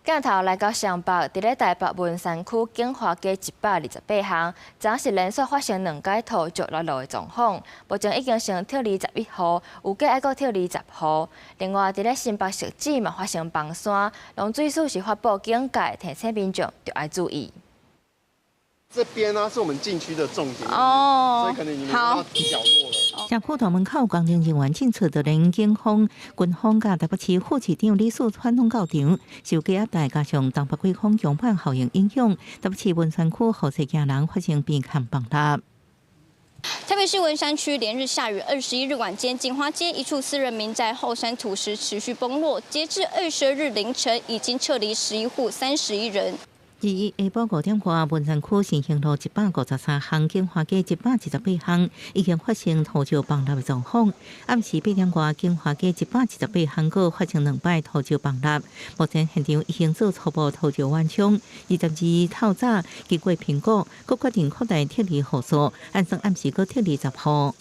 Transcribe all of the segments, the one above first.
镜头来到上北，伫咧台北文山区景华街128巷，昨是连续发生2起土石落落的状况，目前已经先跳21户，有计还阁跳20户。另外，伫咧新北市市嘛发生崩山，龙水署是发布警戒，提醒民众要爱注意。 这边呢是我们禁区的重点所以可能你们要角落了。社区大门口工程人员进出的连警方、军方甲台北市副市长李树传统到场，受低压带加上东北季风强版效应影响，台北市文山区好些行人发生边坎崩塌。 台北市文山区连日下雨，21日晚间，锦华街一处私人民宅后山土石持续崩落，截至22日凌晨，已经撤离11户31人。 21下晡5点外，文山区新兴路153巷、景华街118巷已经发生土石崩塌的状况。暗时8点外，景华街118巷阁发生2摆土石崩塌。目前现场已经做初步土石完冲。22透早经过评估，阁决定扩大撤离户数，按算暗时阁撤离10户。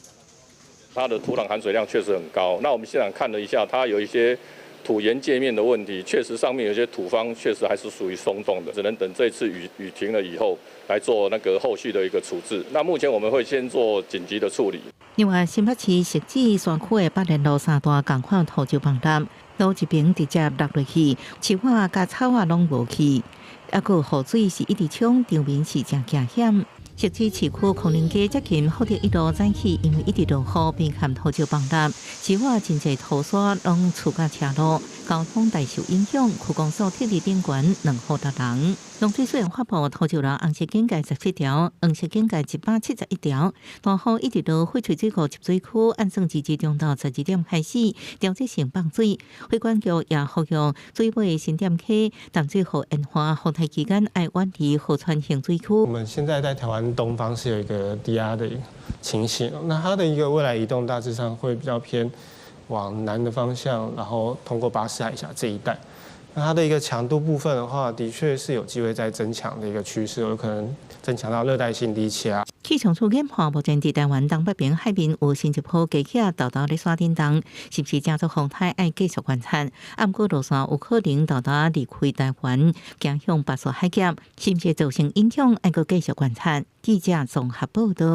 它的土壤含水量确实很高。那我们现场看了一下，它有一些 土岩界面的问题，确实上面有些土方确实还是属于松动的，只能等这次雨停了以后来做那个后续的一个处置。那目前我们会先做紧急的处理。另外，新北市汐止山区的8连路3大同款土石崩塌，路一边直接落落去，树仔甲草仔拢无去，还佫雨水是一直冲，场面是真惊险。 汐止市区空宁街接近福德一路早起，因为一直落雨，边坎土石崩塌，市外真侪土沙拢厝甲车路，交通大受影响。区公所撤离人员2户达人。龙水虽然发布土石流红色警戒17条，黄色警戒171条，大雨一直到翡翠水库集水区，按算自中到12点开始调节性放水。水管局也呼吁水尾新店溪淡水河烟花风台期间，爱远离河川型水区。我们现在在台湾东方是有一个低压的情形，那它的一个未来移动大致上会比较偏往南的方向，然后通过巴士海峡这一带。 那它的一个强度部分的话，的确是有机会在增强的一个趋势，有可能增强到热带性低气压。气象处研判，目前伫台湾东北边海面有新一波低气压豆豆咧刷震动，是不是加速风台要继续观察？暗过落山有可能豆豆离开台湾，行向巴士海峡，是不是造成影响？要搁继续观察。记者综合报道。